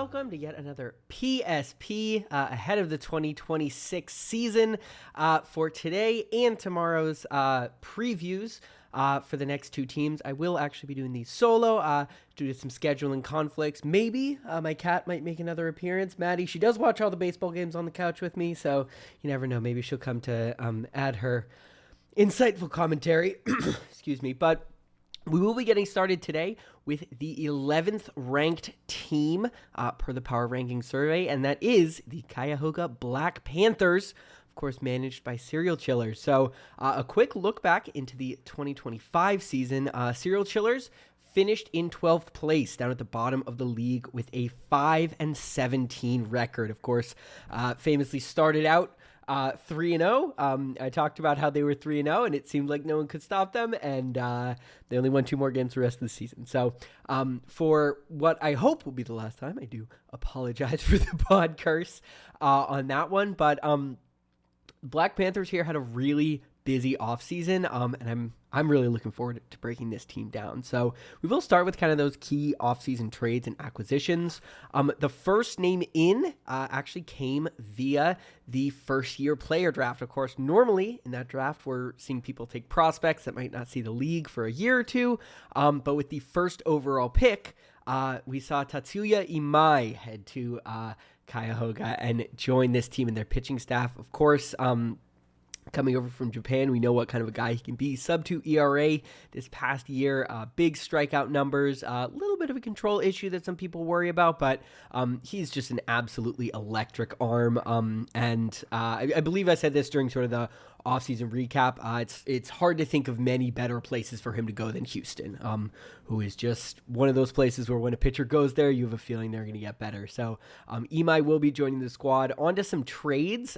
welcome to yet another PSP ahead of the 2026 season. For today and tomorrow's previews for the next two teams, I will actually be doing these solo due to some scheduling conflicts. Maybe my cat might make another appearance. Maddie, she does watch all the baseball games on the couch with me, so you never know. Maybe she'll come to add her insightful commentary. Excuse me, but we will be getting started today with the 11th ranked team per the Power Ranking Survey, and that is the Cuyahoga Black Panthers, of course, managed by Serial Chillers. So a quick look back into the 2025 season. Serial Chillers finished in 12th place, down at the bottom of the league with a 5-17 record. Of course, famously started out 3-0. I talked about how they were 3-0, and it seemed like no one could stop them, and they only won 2 more games the rest of the season. So for what I hope will be the last time, I do apologize for the pod curse on that one, but Black Panthers here had a really busy offseason, and I'm really looking forward to breaking this team down. So we will start with kind of those key offseason trades and acquisitions. The first name in actually came via the first-year player draft. Of course, normally in that draft, we're seeing people take prospects that might not see the league for a year or two, but with the first overall pick, we saw Tatsuya Imai head to Cuyahoga and join this team and their pitching staff. Of course, coming over from Japan, we know what kind of a guy he can be. Sub-2 ERA this past year, big strikeout numbers, a little bit of a control issue that some people worry about, but he's just an absolutely electric arm. And I believe I said this during sort of the offseason recap. It's hard to think of many better places for him to go than Houston, who is just one of those places where when a pitcher goes there, you have a feeling they're going to get better. So Imai will be joining the squad. On to some trades.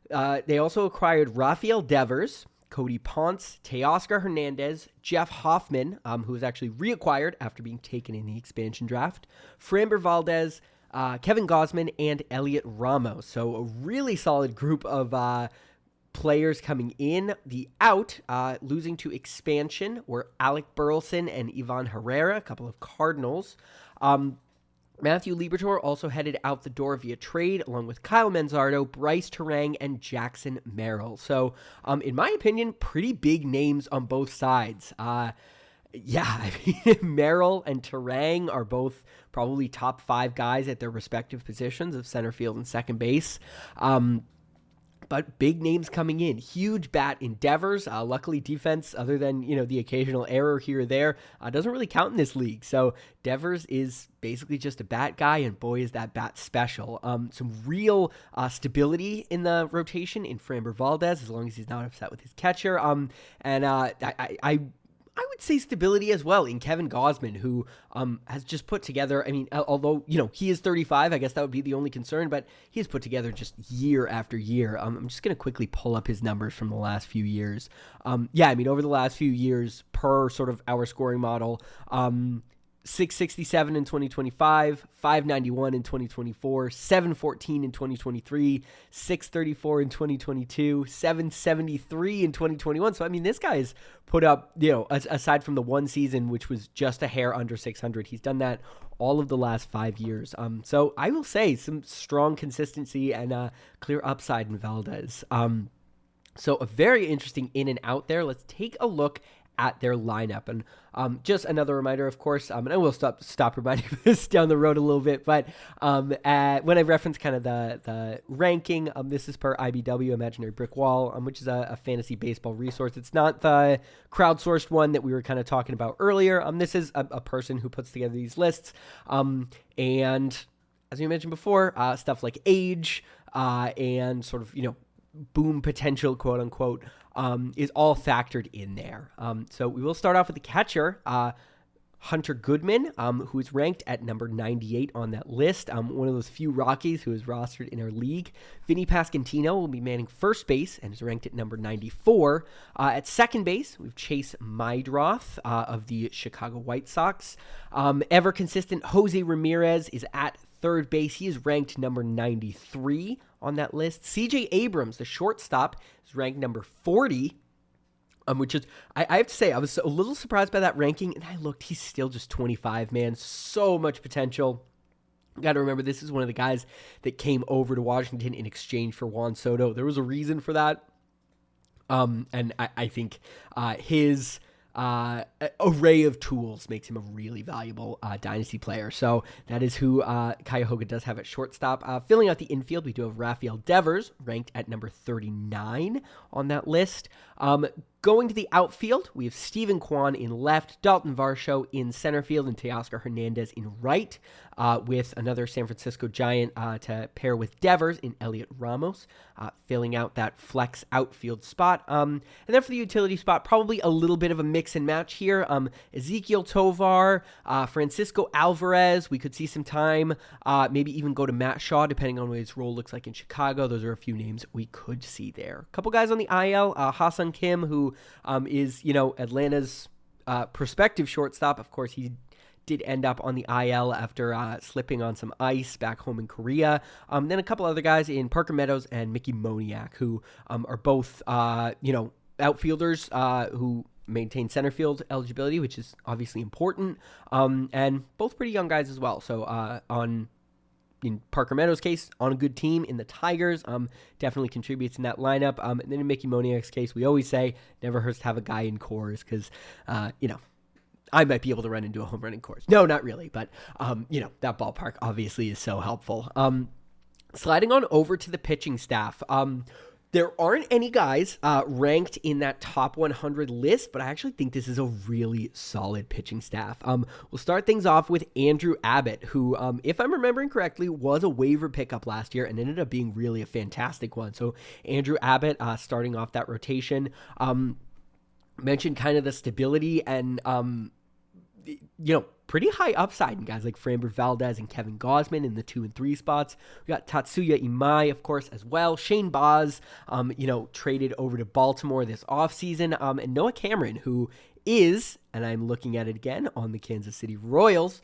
They also acquired Rafael Devers, Cody Ponce, Teoscar Hernandez, Jeff Hoffman, who was actually reacquired after being taken in the expansion draft, Framber Valdez, Kevin Gausman, and Elliot Ramos. So a really solid group of players coming in. The out, losing to expansion, were Alec Burleson and Ivan Herrera, a couple of Cardinals. Matthew Liberatore also headed out the door via trade, along with Kyle Manzardo, Bryce Terang, and Jackson Merrill. So, in my opinion, pretty big names on both sides. Merrill and Terang are both probably top 5 guys at their respective positions of center field and second base. But big names coming in. Huge bat endeavors. Luckily, defense, other than the occasional error here or there, doesn't really count in this league. So Devers is basically just a bat guy, and boy, is that bat special. Some real stability in the rotation in Framber Valdez, as long as he's not upset with his catcher. I would say stability as well in Kevin Gausman, who has just put together, although, he is 35, I guess that would be the only concern, but he has put together just year after year. I'm just going to quickly pull up his numbers from the last few years. Over the last few years, per sort of our scoring model, 667 in 2025, 591 in 2024, 714 in 2023, 634 in 2022, 773 in 2021. So, this guy's put up, aside from the one season, which was just a hair under 600, he's done that all of the last 5 years. So I will say some strong consistency and clear upside in Valdez. So a very interesting in and out there. Let's take a look at their lineup. And just another reminder, of course, and I will stop reminding this down the road a little bit, but when I reference kind of the ranking, this is per IBW, Imaginary Brick Wall, which is a fantasy baseball resource. It's not the crowdsourced one that we were kind of talking about earlier. This is a person who puts together these lists. And as we mentioned before, stuff like age and sort of, boom potential, quote unquote, is all factored in there. So we will start off with the catcher, Hunter Goodman, who is ranked at number 98 on that list. One of those few Rockies who is rostered in our league. Vinny Pasquantino will be manning first base and is ranked at number 94. At second base, we have Chase Meidroth of the Chicago White Sox. Ever consistent Jose Ramirez is at third base. He is ranked number 93 on that list. CJ Abrams, the shortstop, is ranked number 40. Which is, I have to say, I was a little surprised by that ranking, and I looked, he's still just 25, man. So much potential. Got to remember, this is one of the guys that came over to Washington in exchange for Juan Soto. There was a reason for that. And I think his array of tools makes him a really valuable dynasty player. So that is who Cuyahoga does have at shortstop. Filling out the infield, we do have Rafael Devers, ranked at number 39 on that list. Going to the outfield, we have Steven Kwan in left, Dalton Varsho in center field, and Teoscar Hernandez in right, with another San Francisco Giant to pair with Devers in Elliot Ramos, filling out that flex outfield spot. And then for the utility spot, probably a little bit of a mix and match here. Ezequiel Tovar, Francisco Alvarez, we could see some time, maybe even go to Matt Shaw, depending on what his role looks like in Chicago. Those are a few names we could see there. A couple guys on the IL, Ha-Seong Kim, who is, Atlanta's prospective shortstop. Of course, he did end up on the IL after slipping on some ice back home in Korea. Then a couple other guys in Parker Meadows and Mickey Moniak, who are both, outfielders who maintain center field eligibility, which is obviously important, and both pretty young guys as well. So in Parker Meadows' case, on a good team in the Tigers, definitely contributes in that lineup. And then in Mickey Moniak's case, we always say never hurts to have a guy in cores because, I might be able to run into a home run in cores. No, not really, but, that ballpark obviously is so helpful. Sliding on over to the pitching staff, there aren't any guys ranked in that top 100 list, but I actually think this is a really solid pitching staff. We'll start things off with Andrew Abbott, who, if I'm remembering correctly, was a waiver pickup last year and ended up being really a fantastic one. So Andrew Abbott starting off that rotation. Mentioned kind of the stability and, pretty high upside in guys like Framber Valdez and Kevin Gausman in the 2 and 3 spots. We got Tatsuya Imai, of course, as well. Shane Baz, traded over to Baltimore this offseason. And Noah Cameron, who is, and I'm looking at it again, on the Kansas City Royals.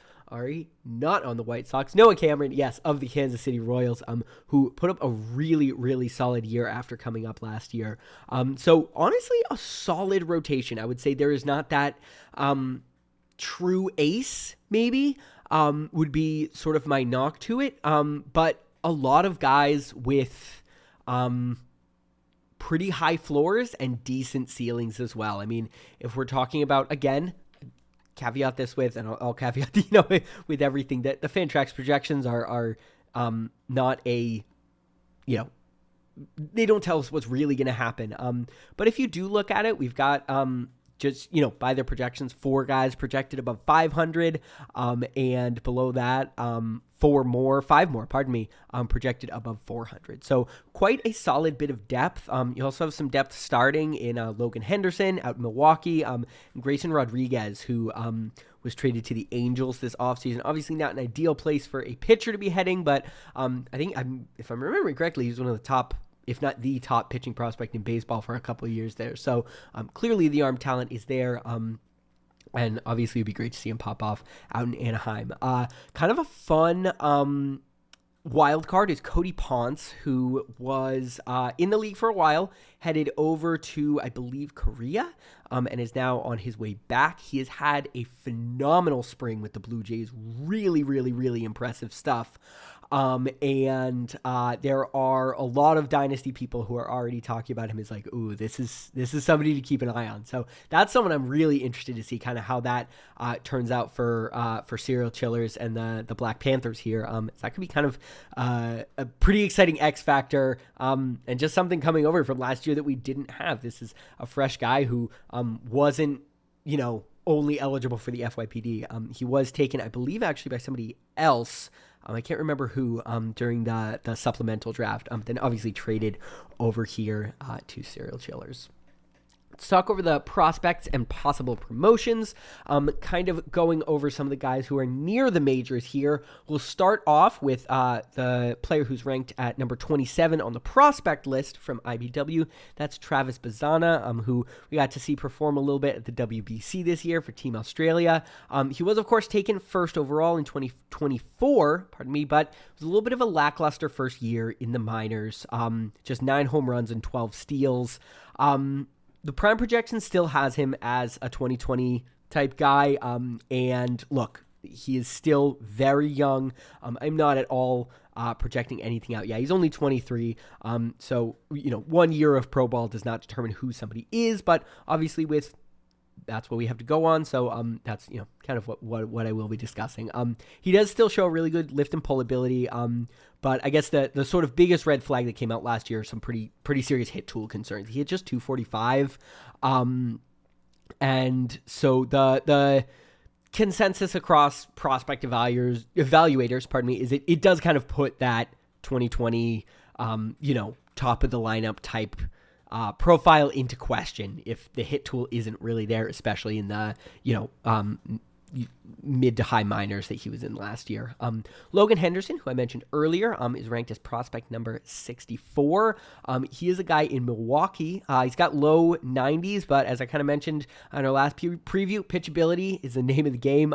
Not on the White Sox. Noah Cameron, yes, of the Kansas City Royals, who put up a really, really solid year after coming up last year. So honestly, a solid rotation. I would say there is not that true ace, maybe, would be sort of my knock to it. But a lot of guys with pretty high floors and decent ceilings as well. I mean, if we're talking about, again, caveat this with, and I'll caveat, with everything, that the Fantrax projections are not a, they don't tell us what's really going to happen. But if you do look at it, we've got, by their projections, 4 guys projected above 500, and below that, 5 more, projected above 400. So quite a solid bit of depth. You also have some depth starting in Logan Henderson out in Milwaukee, and Grayson Rodriguez, who was traded to the Angels this offseason. Obviously not an ideal place for a pitcher to be heading, but I think, if I'm remembering correctly, he's one of the top, if not the top pitching prospect in baseball for a couple of years there. So clearly the arm talent is there. And obviously it'd be great to see him pop off out in Anaheim. Kind of a fun wild card is Cody Ponce, who was in the league for a while, headed over to, I believe, Korea, and is now on his way back. He has had a phenomenal spring with the Blue Jays. Really, really, really impressive stuff. And there are a lot of dynasty people who are already talking about him as like, ooh, this is somebody to keep an eye on. So that's someone I'm really interested to see kind of how that turns out for serial chillers and the Black Panthers here. So that could be kind of a pretty exciting X factor, and just something coming over from last year that we didn't have. This is a fresh guy who wasn't, only eligible for the FYPD. He was taken, I believe, actually by somebody else. I can't remember who during the supplemental draft. Then obviously traded over here to serial chillers. Let's talk over the prospects and possible promotions, kind of going over some of the guys who are near the majors here. We'll start off with the player who's ranked at number 27 on the prospect list from IBW. That's Travis Bazana, who we got to see perform a little bit at the WBC this year for Team Australia. He was, of course, taken first overall in 2024, but it was a little bit of a lackluster first year in the minors. Just 9 home runs and 12 steals. The prime projection still has him as a 2020 type guy. And look, he is still very young. I'm not at all projecting anything out. Yeah, he's only 23. So, 1 year of pro ball does not determine who somebody is, but obviously that's what we have to go on. So that's kind of what I will be discussing. He does still show a really good lift and pull ability. But I guess the sort of biggest red flag that came out last year are some pretty serious hit tool concerns. He had just 245. And so the consensus across prospect evaluators, is it does kind of put that 2020, top of the lineup type profile into question if the hit tool isn't really there, especially in the, mid to high minors that he was in last year. Logan Henderson, who I mentioned earlier, is ranked as prospect number 64. He is a guy in Milwaukee. He's got low 90s, but as I kind of mentioned on our last preview, pitchability is the name of the game.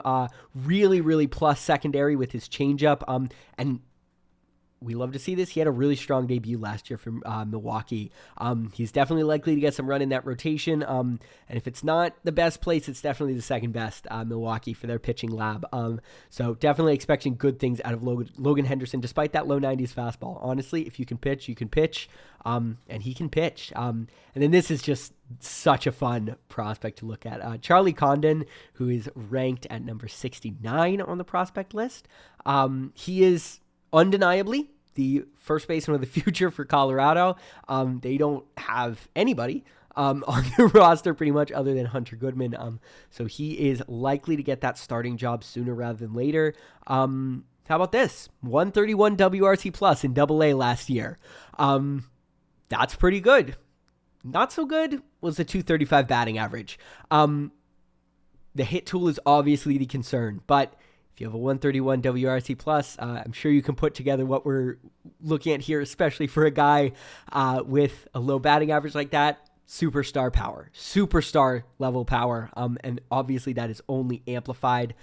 Really, really plus secondary with his changeup. And we love to see this. He had a really strong debut last year for Milwaukee. He's definitely likely to get some run in that rotation. And if it's not the best place, it's definitely the second best, Milwaukee, for their pitching lab. So definitely expecting good things out of Logan Henderson, despite that low 90s fastball. Honestly, if you can pitch, you can pitch. And he can pitch. And then this is just such a fun prospect to look at. Charlie Condon, who is ranked at number 69 on the prospect list. He is undeniably the first baseman of the future for Colorado. They don't have anybody on the roster pretty much other than Hunter Goodman. So he is likely to get that starting job sooner rather than later. How about this? 131 WRC plus in AA last year. That's pretty good. Not so good was the 235 batting average. The hit tool is obviously the concern, but if you have a 131 WRC plus, I'm sure you can put together what we're looking at here, especially for a guy with a low batting average like that. Superstar level power. And obviously that is only amplified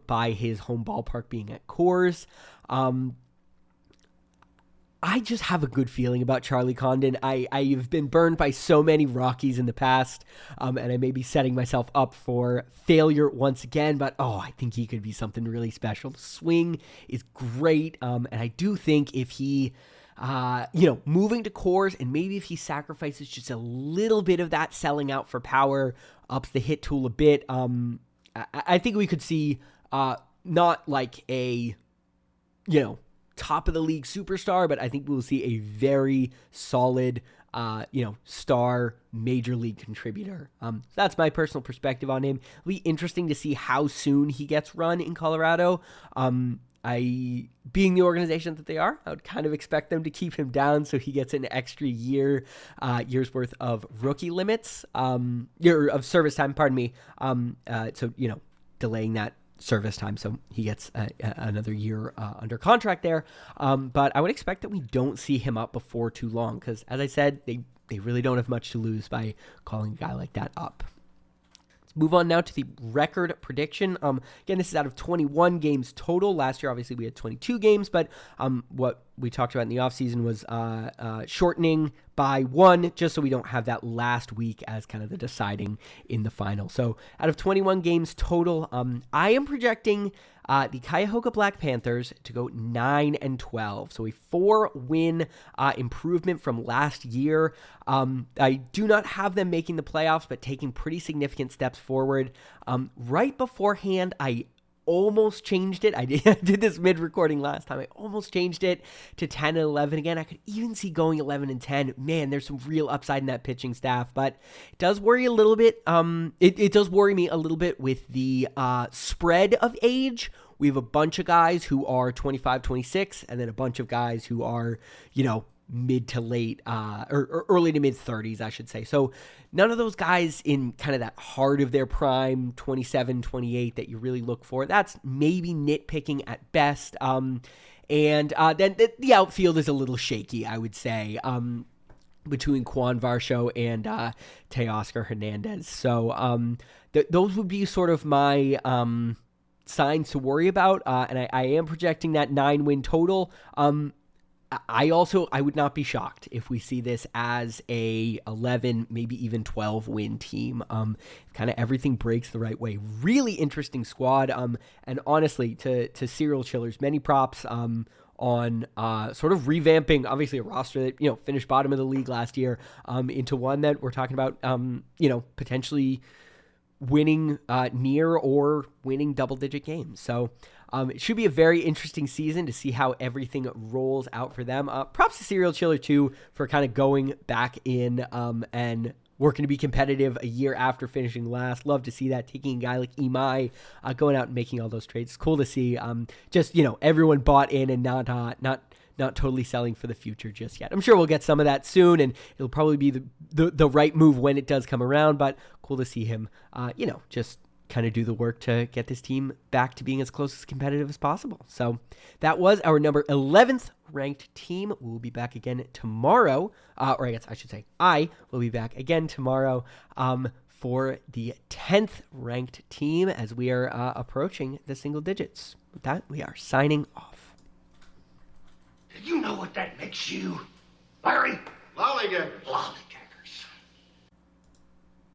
by his home ballpark being at Coors. I just have a good feeling about Charlie Condon. I've been burned by so many Rockies in the past, and I may be setting myself up for failure once again, but I think he could be something really special. The swing is great, and I do think if he, moving to Coors, and maybe if he sacrifices just a little bit of that selling out for power, ups the hit tool a bit, I think we could see not like a, top of the league superstar, but I think we'll see a very solid, star major league contributor. So that's my personal perspective on him. It'll be interesting to see how soon he gets run in Colorado. Being the organization that they are, I would kind of expect them to keep him down so he gets an extra year's worth of rookie limits, of service time, pardon me. So, delaying that service time, so he gets another year under contract there. But I would expect that we don't see him up before too long, because as I said, they really don't have much to lose by calling a guy like that up. Let's move on now to the record prediction. Again, this is out of 21 games total. Last year, obviously, we had 22 games, but what we talked about in the offseason was shortening by one, just so we don't have that last week as kind of the deciding in the final. So out of 21 games total, I am projecting the Cuyahoga Black Panthers to go 9-12. So a 4-win improvement from last year. I do not have them making the playoffs, but taking pretty significant steps forward. Right beforehand, I almost changed it. I did this mid-recording last time. I almost changed it to 10-11 again. I could even see going 11-10. Man, there's some real upside in that pitching staff, but it does worry a little bit. It does worry me a little bit with the spread of age. We have a bunch of guys who are 25, 26, and then a bunch of guys who are, mid to late, or early to mid 30s, I should say. So none of those guys in kind of that heart of their prime, 27, 28, that you really look for. That's maybe nitpicking at best. And then the outfield is a little shaky, I would say, between Juan Varsho and Teoscar Hernandez. So those would be sort of my signs to worry about. And I am projecting that 9-win total. I would not be shocked if we see this as a 11, maybe even 12 win team. Kind of everything breaks the right way. Really interesting squad. And honestly, to serial chillers, many props on sort of revamping, obviously, a roster that finished bottom of the league last year into one that we're talking about potentially winning near or winning double-digit games. So it should be a very interesting season to see how everything rolls out for them. Props to Serial Chiller, too, for kind of going back in and working to be competitive a year after finishing last. Love to see that, taking a guy like Imai, going out and making all those trades. It's cool to see everyone bought in and not totally selling for the future just yet. I'm sure we'll get some of that soon, and it'll probably be the right move when it does come around, but cool to see him, just kind of do the work to get this team back to being as close as competitive as possible. So that was our number 11th ranked team. We'll be back again tomorrow, or I guess I should say I will be back again tomorrow for the 10th ranked team as we are approaching the single digits. With that, we are signing off. Do you know what that makes you, Larry? Lollygaggers. Lollygaggers.